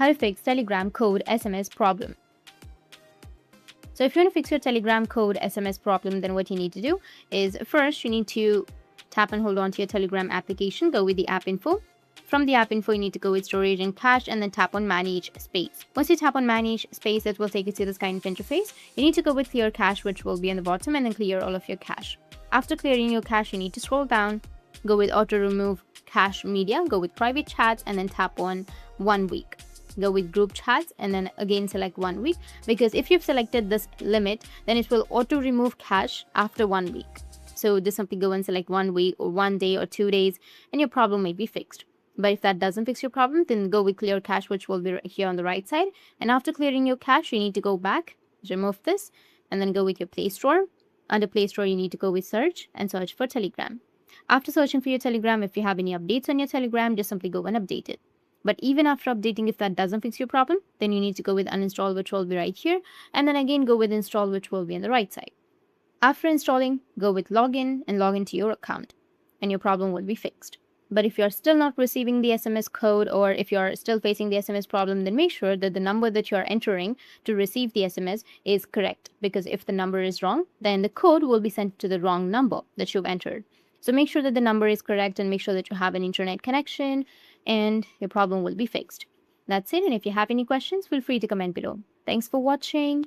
how to fix Telegram code SMS problem. So if you want to fix your Telegram code SMS problem, then what you need to do is first you need to tap and hold on to your Telegram application, go with the app info. From the app info, you need to go with storage and cache and then tap on manage space. Once you tap on manage space, it will take you to this kind of interface. You need to go with clear cache, which will be on the bottom, and then clear all of your cache. After clearing your cache, you need to scroll down, go with auto remove cache media, go with private chats, and then tap on 1 week. Go with group chats and then again select 1 week, because if you've selected this limit, then it will auto remove cache after 1 week. So just simply go and select 1 week or 1 day or 2 days and your problem may be fixed. But if that doesn't fix your problem, then go with clear cache, which will be here on the right side. And after clearing your cache, you need to go back, remove this, and then go with your Play Store. Under Play Store, you need to go with search and search for Telegram. After searching for your Telegram, if you have any updates on your Telegram, just simply go and update it. But even after updating, if that doesn't fix your problem, then you need to go with uninstall, which will be right here. And then again, go with install, which will be on the right side. After installing, go with login and log into your account, and your problem will be fixed. But if you're still not receiving the SMS code, or if you're still facing the SMS problem, then make sure that the number that you're entering to receive the SMS is correct. Because if the number is wrong, then the code will be sent to the wrong number that you've entered. So make sure that the number is correct and make sure that you have an internet connection and your problem will be fixed. That's it. And if you have any questions, feel free to comment below. Thanks for watching.